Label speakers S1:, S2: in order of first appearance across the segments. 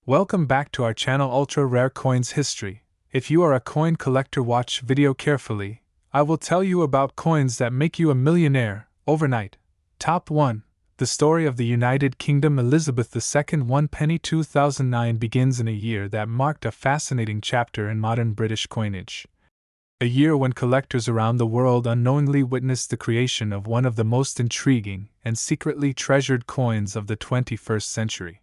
S1: Welcome back to our channel Ultra Rare Coins History. If you are a coin collector, watch video carefully. I will tell you about coins that make you a millionaire overnight. Top 1. The story of the United Kingdom. Elizabeth II 1 penny 2009 begins in a year that marked a fascinating chapter in modern British coinage. A year when collectors around the world unknowingly witnessed the creation of one of the most intriguing and secretly treasured coins of the 21st century.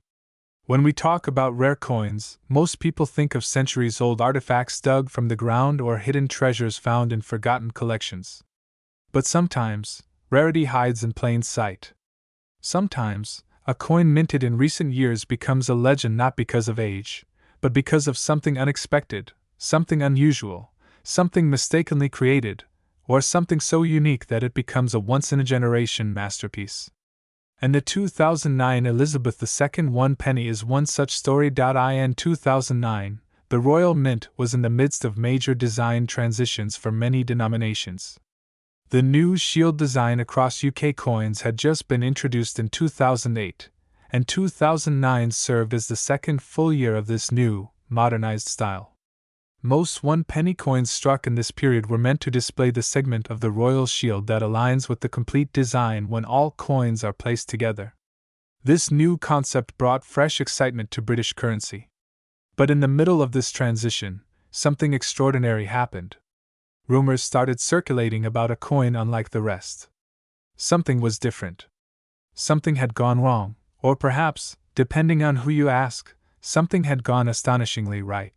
S1: When we talk about rare coins, most people think of centuries-old artifacts dug from the ground or hidden treasures found in forgotten collections. But sometimes, rarity hides in plain sight. Sometimes, a coin minted in recent years becomes a legend not because of age, but because of something unexpected, something unusual, something mistakenly created, or something so unique that it becomes a once-in-a-generation masterpiece. And the 2009 Elizabeth II 1 penny is one such story. In 2009, the Royal Mint was in the midst of major design transitions for many denominations. The new shield design across UK coins had just been introduced in 2008, and 2009 served as the second full year of this new, modernized style. Most 1 penny coins struck in this period were meant to display the segment of the royal shield that aligns with the complete design when all coins are placed together. This new concept brought fresh excitement to British currency. But in the middle of this transition, something extraordinary happened. Rumors started circulating about a coin unlike the rest. Something was different. Something had gone wrong, or perhaps, depending on who you ask, something had gone astonishingly right.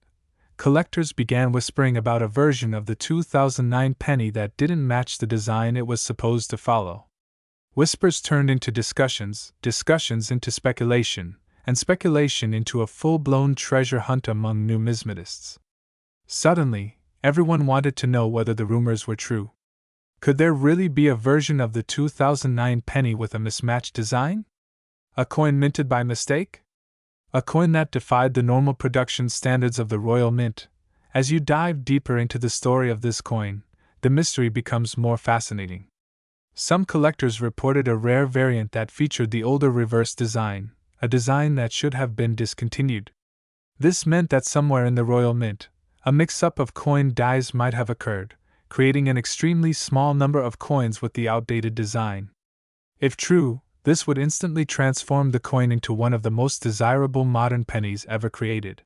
S1: Collectors began whispering about a version of the 2009 penny that didn't match the design it was supposed to follow. Whispers turned into discussions, discussions into speculation, and speculation into a full-blown treasure hunt among numismatists. Suddenly, everyone wanted to know whether the rumors were true. Could there really be a version of the 2009 penny with a mismatched design? A coin minted by mistake? A coin that defied the normal production standards of the Royal Mint. As you dive deeper into the story of this coin, the mystery becomes more fascinating. Some collectors reported a rare variant that featured the older reverse design, a design that should have been discontinued. This meant that somewhere in the Royal Mint, a mix-up of coin dies might have occurred, creating an extremely small number of coins with the outdated design. If true, this would instantly transform the coin into one of the most desirable modern pennies ever created.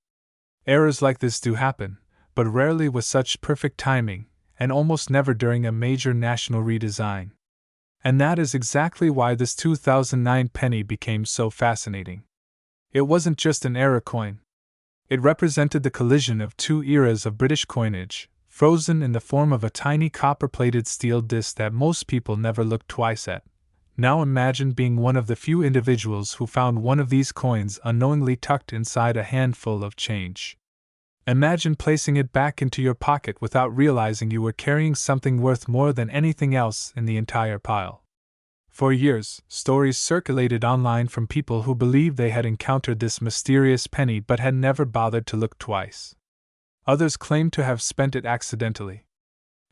S1: Errors like this do happen, but rarely with such perfect timing, and almost never during a major national redesign. And that is exactly why this 2009 penny became so fascinating. It wasn't just an error coin. It represented the collision of two eras of British coinage, frozen in the form of a tiny copper-plated steel disc that most people never looked twice at. Now imagine being one of the few individuals who found one of these coins unknowingly tucked inside a handful of change. Imagine placing it back into your pocket without realizing you were carrying something worth more than anything else in the entire pile. For years, stories circulated online from people who believed they had encountered this mysterious penny but had never bothered to look twice. Others claimed to have spent it accidentally.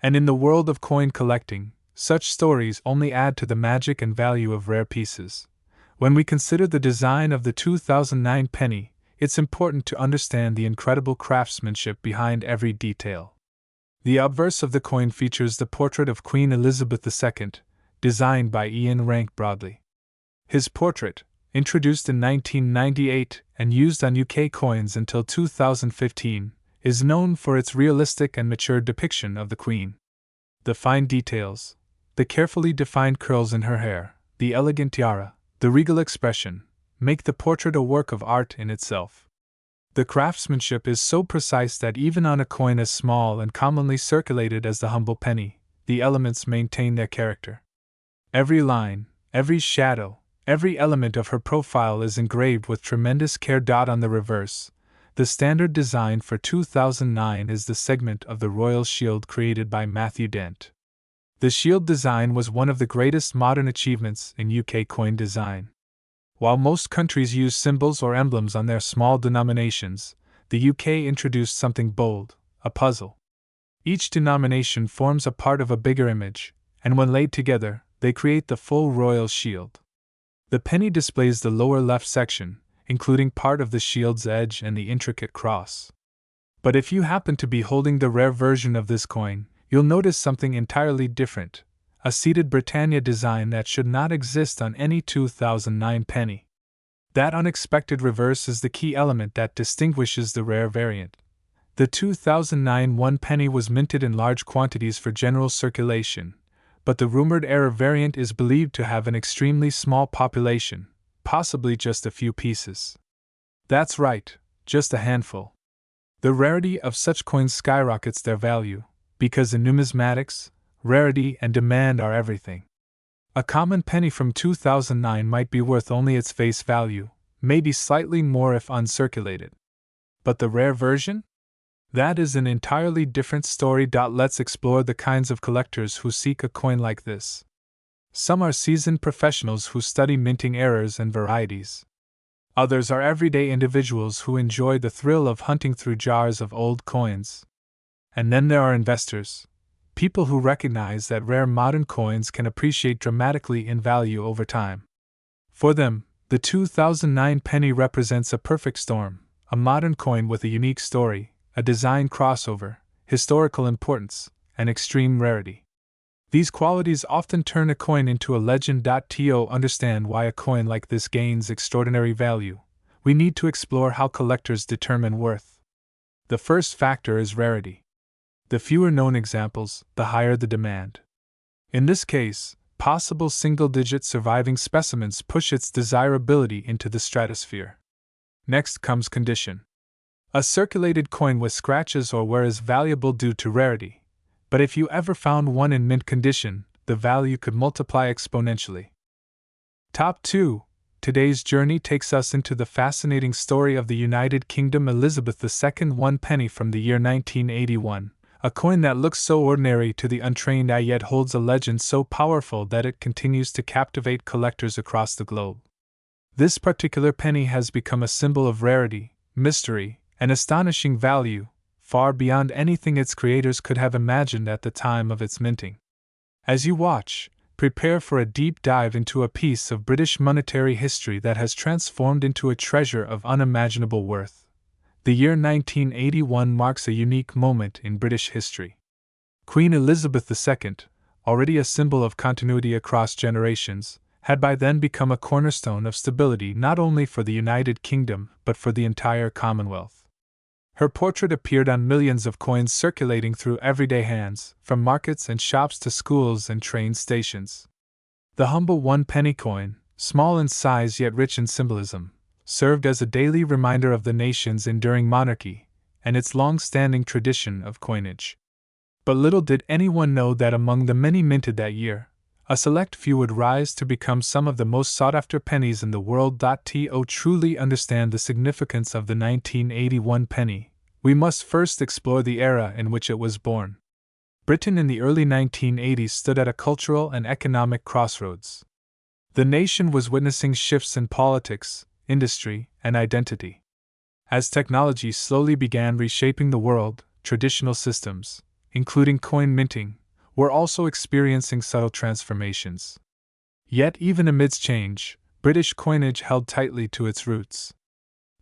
S1: And in the world of coin collecting, such stories only add to the magic and value of rare pieces. When we consider the design of the 2009 penny, it's important to understand the incredible craftsmanship behind every detail. The obverse of the coin features the portrait of Queen Elizabeth II, designed by Ian Rank Broadley. His portrait, introduced in 1998 and used on UK coins until 2015, is known for its realistic and mature depiction of the Queen. The fine details, the carefully defined curls in her hair, the elegant tiara, the regal expression, make the portrait a work of art in itself. The craftsmanship is so precise that even on a coin as small and commonly circulated as the humble penny, the elements maintain their character. Every line, every shadow, every element of her profile is engraved with tremendous care. On the reverse, the standard design for 2009 is the segment of the royal shield created by Matthew Dent. The shield design was one of the greatest modern achievements in UK coin design. While most countries use symbols or emblems on their small denominations, the UK introduced something bold, a puzzle. Each denomination forms a part of a bigger image, and when laid together, they create the full royal shield. The penny displays the lower left section, including part of the shield's edge and the intricate cross. But if you happen to be holding the rare version of this coin, you'll notice something entirely different: a seated Britannia design that should not exist on any 2009 penny. That unexpected reverse is the key element that distinguishes the rare variant. The 2009 1 penny was minted in large quantities for general circulation, but the rumored error variant is believed to have an extremely small population, possibly just a few pieces. That's right, just a handful. The rarity of such coins skyrockets their value, because in numismatics, rarity and demand are everything. A common penny from 2009 might be worth only its face value, maybe slightly more if uncirculated. But the rare version? That is an entirely different story. Let's explore the kinds of collectors who seek a coin like this. Some are seasoned professionals who study minting errors and varieties. Others are everyday individuals who enjoy the thrill of hunting through jars of old coins. And then there are investors, people who recognize that rare modern coins can appreciate dramatically in value over time. For them, the 2009 penny represents a perfect storm, a modern coin with a unique story, a design crossover, historical importance, and extreme rarity. These qualities often turn a coin into a legend. To understand why a coin like this gains extraordinary value, we need to explore how collectors determine worth. The first factor is rarity. The fewer known examples, the higher the demand. In this case, possible single-digit surviving specimens push its desirability into the stratosphere. Next comes condition. A circulated coin with scratches or wear is valuable due to rarity, but if you ever found one in mint condition, the value could multiply exponentially. Top 2. Today's journey takes us into the fascinating story of the United Kingdom Elizabeth II 1 penny from the year 1981, a coin that looks so ordinary to the untrained eye yet holds a legend so powerful that it continues to captivate collectors across the globe. This particular penny has become a symbol of rarity, mystery, and astonishing value, far beyond anything its creators could have imagined at the time of its minting. As you watch, prepare for a deep dive into a piece of British monetary history that has transformed into a treasure of unimaginable worth. The year 1981 marks a unique moment in British history. Queen Elizabeth II, already a symbol of continuity across generations, had by then become a cornerstone of stability not only for the United Kingdom but for the entire Commonwealth. Her portrait appeared on millions of coins circulating through everyday hands, from markets and shops to schools and train stations. The humble 1 penny coin, small in size yet rich in symbolism, served as a daily reminder of the nation's enduring monarchy and its long-standing tradition of coinage. But little did anyone know that among the many minted that year, a select few would rise to become some of the most sought-after pennies in the world. To truly understand the significance of the 1981 penny, we must first explore the era in which it was born. Britain in the early 1980s stood at a cultural and economic crossroads. The nation was witnessing shifts in politics, industry, and identity. As technology slowly began reshaping the world, traditional systems, including coin minting, were also experiencing subtle transformations. Yet even amidst change, British coinage held tightly to its roots.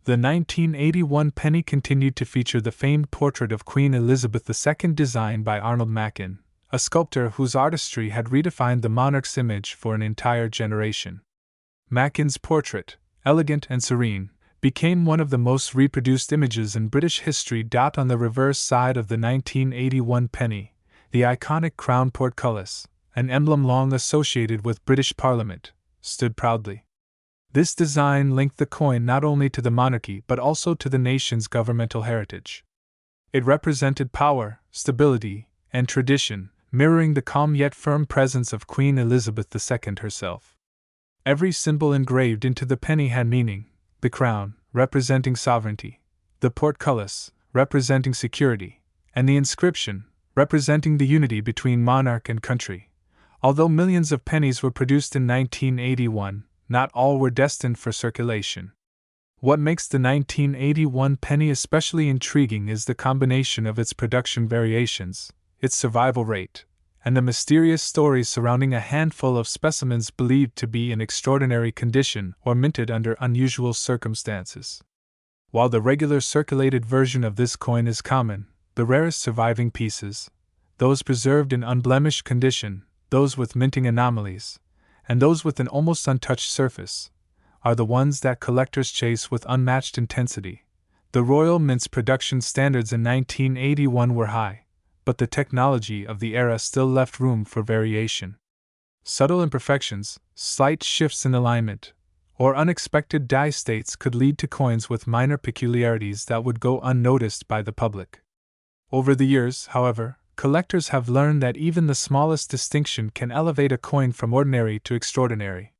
S1: The 1981 penny continued to feature the famed portrait of Queen Elizabeth II designed by Arnold Mackin, a sculptor whose artistry had redefined the monarch's image for an entire generation. Mackin's portrait, elegant and serene, became one of the most reproduced images in British history. On the reverse side of the 1981 penny, the iconic crown portcullis, an emblem long associated with British Parliament, stood proudly. This design linked the coin not only to the monarchy but also to the nation's governmental heritage. It represented power, stability, and tradition, mirroring the calm yet firm presence of Queen Elizabeth II herself. Every symbol engraved into the penny had meaning: the crown, representing sovereignty, the portcullis, representing security, and the inscription, representing the unity between monarch and country. Although millions of pennies were produced in 1981, not all were destined for circulation. What makes the 1981 penny especially intriguing is the combination of its production variations, its survival rate, and the mysterious stories surrounding a handful of specimens believed to be in extraordinary condition or minted under unusual circumstances. While the regular circulated version of this coin is common, the rarest surviving pieces, those preserved in unblemished condition, those with minting anomalies, and those with an almost untouched surface, are the ones that collectors chase with unmatched intensity. The Royal Mint's production standards in 1981 were high, but the technology of the era still left room for variation. Subtle imperfections, slight shifts in alignment, or unexpected die states could lead to coins with minor peculiarities that would go unnoticed by the public. Over the years, however, collectors have learned that even the smallest distinction can elevate a coin from ordinary to extraordinary.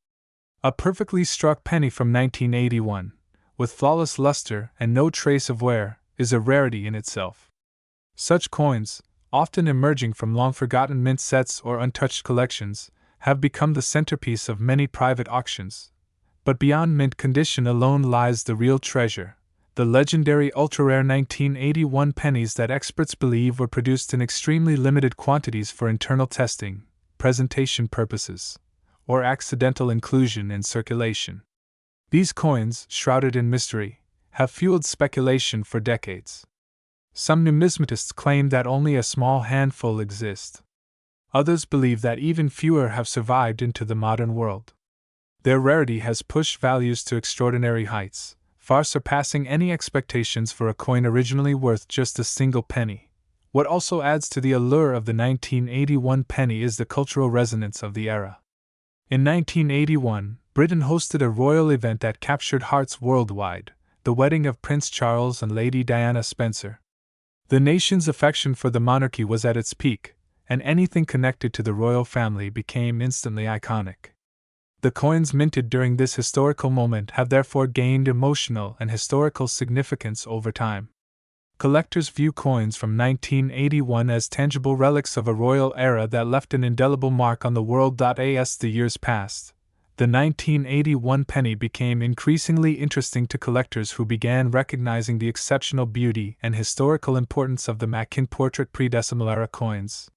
S1: A perfectly struck penny from 1981, with flawless luster and no trace of wear, is a rarity in itself. Such coins, often emerging from long-forgotten mint sets or untouched collections, have become the centerpiece of many private auctions. But beyond mint condition alone lies the real treasure, the legendary ultra-rare 1981 pennies that experts believe were produced in extremely limited quantities for internal testing, presentation purposes, or accidental inclusion in circulation. These coins, shrouded in mystery, have fueled speculation for decades. Some numismatists claim that only a small handful exist. Others believe that even fewer have survived into the modern world. Their rarity has pushed values to extraordinary heights, far surpassing any expectations for a coin originally worth just a single penny. What also adds to the allure of the 1981 penny is the cultural resonance of the era. In 1981, Britain hosted a royal event that captured hearts worldwide, the wedding of Prince Charles and Lady Diana Spencer. The nation's affection for the monarchy was at its peak, and anything connected to the royal family became instantly iconic. The coins minted during this historical moment have therefore gained emotional and historical significance over time. Collectors view coins from 1981 as tangible relics of a royal era that left an indelible mark on the world. As the years passed, the 1981 penny became increasingly interesting to collectors who began recognizing the exceptional beauty and historical importance of the Mackin portrait pre-decimal era coins.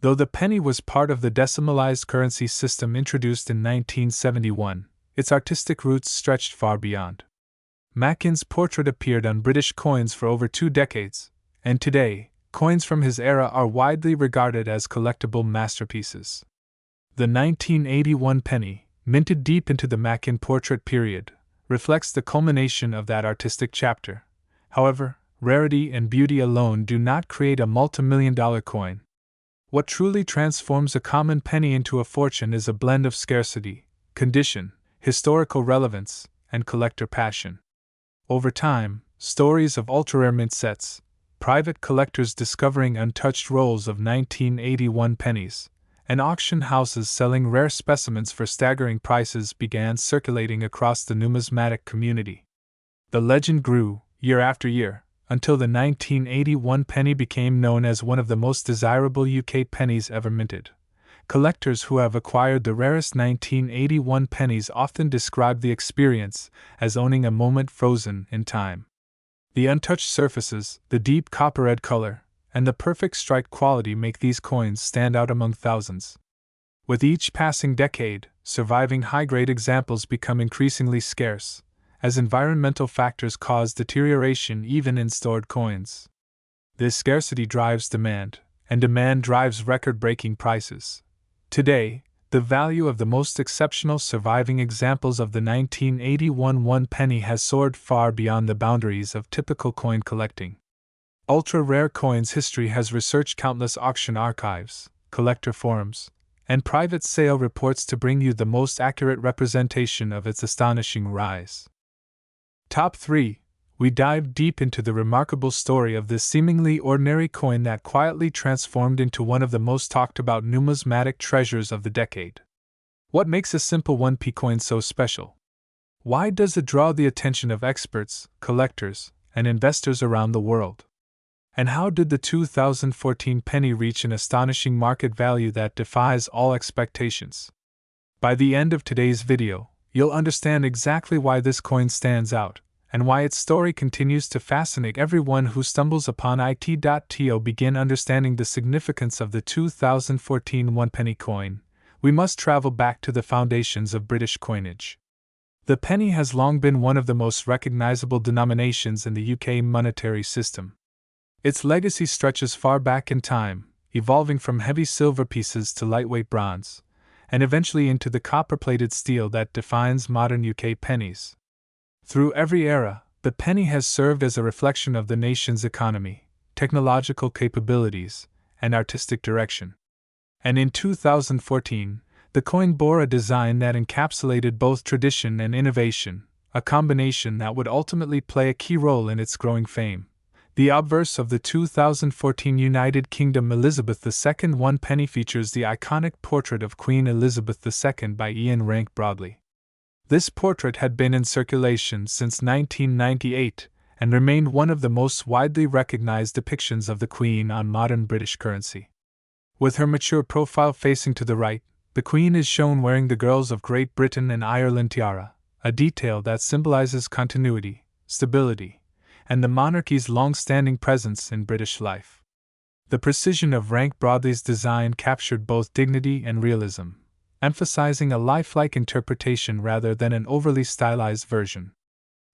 S1: Though the penny was part of the decimalized currency system introduced in 1971, its artistic roots stretched far beyond. Mackin's portrait appeared on British coins for over 2 decades, and today, coins from his era are widely regarded as collectible masterpieces. The 1981 penny, minted deep into the Mackin portrait period, reflects the culmination of that artistic chapter. However, rarity and beauty alone do not create a multi-million-dollar coin. What truly transforms a common penny into a fortune is a blend of scarcity, condition, historical relevance, and collector passion. Over time, stories of ultra-rare mint sets, private collectors discovering untouched rolls of 1981 pennies, and auction houses selling rare specimens for staggering prices began circulating across the numismatic community. The legend grew, year after year, until the 1981 penny became known as one of the most desirable UK pennies ever minted. Collectors who have acquired the rarest 1981 pennies often describe the experience as owning a moment frozen in time. The untouched surfaces, the deep copper-red color, and the perfect strike quality make these coins stand out among thousands. With each passing decade, surviving high-grade examples become increasingly scarce, as environmental factors cause deterioration even in stored coins. This scarcity drives demand, and demand drives record-breaking prices. Today, the value of the most exceptional surviving examples of the 1981 one penny has soared far beyond the boundaries of typical coin collecting. Ultra-rare coins history has researched countless auction archives, collector forums, and private sale reports to bring you the most accurate representation of its astonishing rise. Top 3. We dive deep into the remarkable story of this seemingly ordinary coin that quietly transformed into one of the most talked about numismatic treasures of the decade. What makes a simple 1p coin so special? Why does it draw the attention of experts, collectors, and investors around the world? And how did the 2014 penny reach an astonishing market value that defies all expectations? By the end of today's video, you'll understand exactly why this coin stands out, and why its story continues to fascinate everyone who stumbles upon it. To begin understanding the significance of the 2014 one-penny coin, we must travel back to the foundations of British coinage. The penny has long been one of the most recognizable denominations in the UK monetary system. Its legacy stretches far back in time, evolving from heavy silver pieces to lightweight bronze, and eventually into the copper-plated steel that defines modern UK pennies. Through every era, the penny has served as a reflection of the nation's economy, technological capabilities, and artistic direction. And in 2014, the coin bore a design that encapsulated both tradition and innovation, a combination that would ultimately play a key role in its growing fame. The obverse of the 2014 United Kingdom Elizabeth II one-penny features the iconic portrait of Queen Elizabeth II by Ian Rank Broadley. This portrait had been in circulation since 1998 and remained one of the most widely recognized depictions of the Queen on modern British currency. With her mature profile facing to the right, the Queen is shown wearing the Girls of Great Britain and Ireland tiara, a detail that symbolizes continuity, stability, and the monarchy's long-standing presence in British life. The precision of Rank Broadley's design captured both dignity and realism, emphasizing a lifelike interpretation rather than an overly stylized version.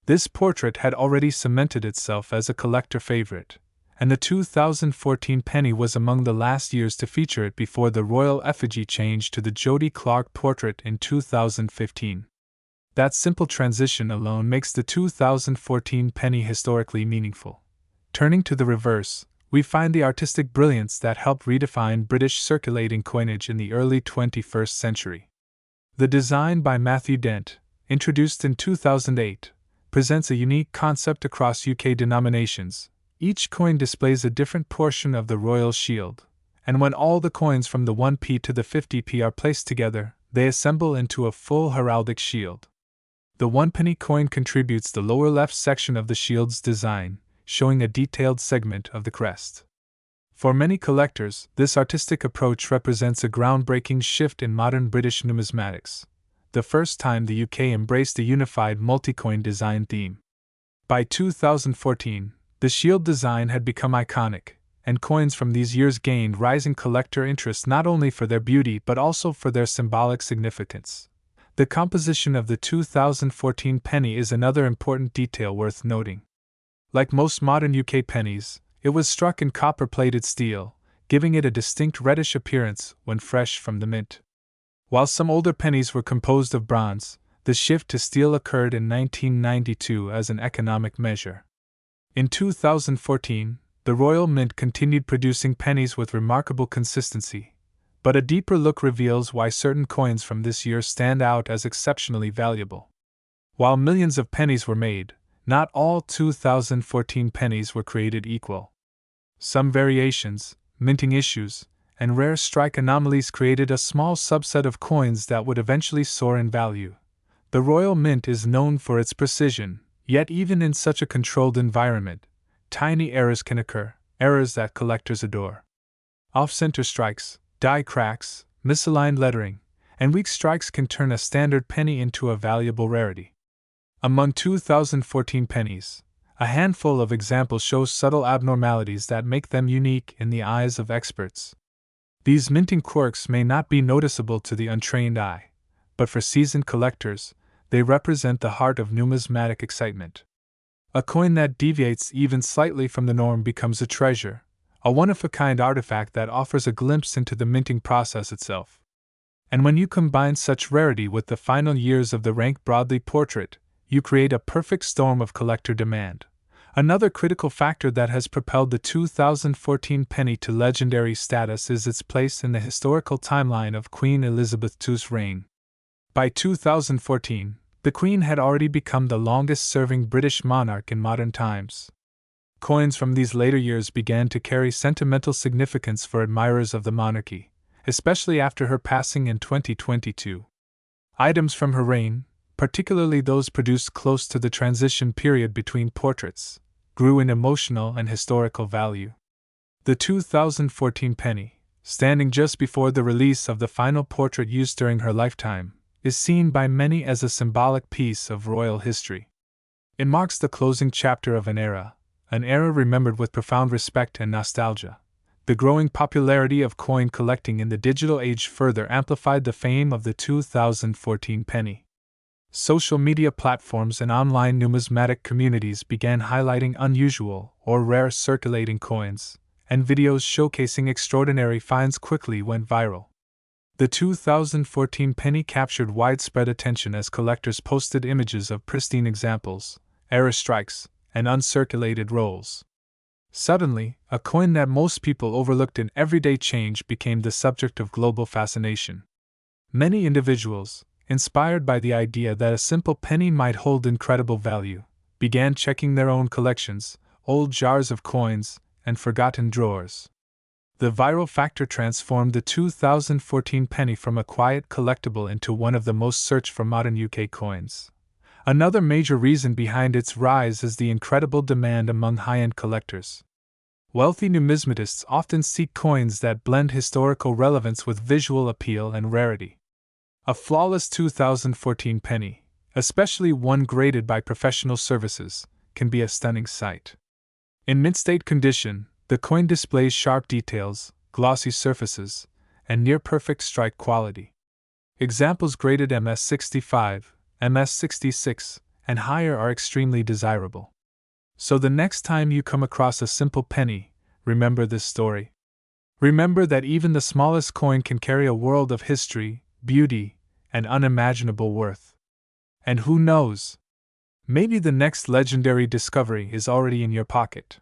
S1: This portrait had already cemented itself as a collector favorite, and the 2014 penny was among the last years to feature it before the royal effigy changed to the Jodie Clark portrait in 2015. That simple transition alone makes the 2014 penny historically meaningful. Turning to the reverse, we find the artistic brilliance that helped redefine British circulating coinage in the early 21st century. The design by Matthew Dent, introduced in 2008, presents a unique concept across UK denominations. Each coin displays a different portion of the royal shield, and when all the coins from the 1p to the 50p are placed together, they assemble into a full heraldic shield. The one-penny coin contributes the lower left section of the shield's design, showing a detailed segment of the crest. For many collectors, this artistic approach represents a groundbreaking shift in modern British numismatics, the first time the UK embraced a unified multi-coin design theme. By 2014, the shield design had become iconic, and coins from these years gained rising collector interest not only for their beauty but also for their symbolic significance. The composition of the 2014 penny is another important detail worth noting. Like most modern UK pennies, it was struck in copper-plated steel, giving it a distinct reddish appearance when fresh from the mint. While some older pennies were composed of bronze, the shift to steel occurred in 1992 as an economic measure. In 2014, the Royal Mint continued producing pennies with remarkable consistency, but a deeper look reveals why certain coins from this year stand out as exceptionally valuable. While millions of pennies were made, not all 2014 pennies were created equal. Some variations, minting issues, and rare strike anomalies created a small subset of coins that would eventually soar in value. The Royal Mint is known for its precision, yet even in such a controlled environment, tiny errors can occur, errors that collectors adore. Off-center strikes, die cracks, misaligned lettering, and weak strikes can turn a standard penny into a valuable rarity. Among 2014 pennies, a handful of examples show subtle abnormalities that make them unique in the eyes of experts. These minting quirks may not be noticeable to the untrained eye, but for seasoned collectors, they represent the heart of numismatic excitement. A coin that deviates even slightly from the norm becomes a treasure, a one-of-a-kind artifact that offers a glimpse into the minting process itself. And when you combine such rarity with the final years of the Rank Broadley portrait, you create a perfect storm of collector demand. Another critical factor that has propelled the 2014 penny to legendary status is its place in the historical timeline of Queen Elizabeth II's reign. By 2014, the Queen had already become the longest-serving British monarch in modern times. Coins from these later years began to carry sentimental significance for admirers of the monarchy, especially after her passing in 2022. Items from her reign, particularly those produced close to the transition period between portraits, grew in emotional and historical value. The 2014 penny, standing just before the release of the final portrait used during her lifetime, is seen by many as a symbolic piece of royal history. It marks the closing chapter of an era remembered with profound respect and nostalgia. The growing popularity of coin collecting in the digital age further amplified the fame of the 2014 penny. Social media platforms and online numismatic communities began highlighting unusual or rare circulating coins, and videos showcasing extraordinary finds quickly went viral. The 2014 penny captured widespread attention as collectors posted images of pristine examples, error strikes, and uncirculated rolls. Suddenly, a coin that most people overlooked in everyday change became the subject of global fascination. Many individuals, inspired by the idea that a simple penny might hold incredible value, began checking their own collections, old jars of coins, and forgotten drawers. The viral factor transformed the 2014 penny from a quiet collectible into one of the most searched for modern UK coins. Another major reason behind its rise is the incredible demand among high-end collectors. Wealthy numismatists often seek coins that blend historical relevance with visual appeal and rarity. A flawless 2014 penny, especially one graded by professional services, can be a stunning sight. In mint-state condition, the coin displays sharp details, glossy surfaces, and near-perfect strike quality. Examples graded MS65, MS66, and higher are extremely desirable. So the next time you come across a simple penny, remember this story. Remember that even the smallest coin can carry a world of history, beauty, and unimaginable worth. And who knows? Maybe the next legendary discovery is already in your pocket.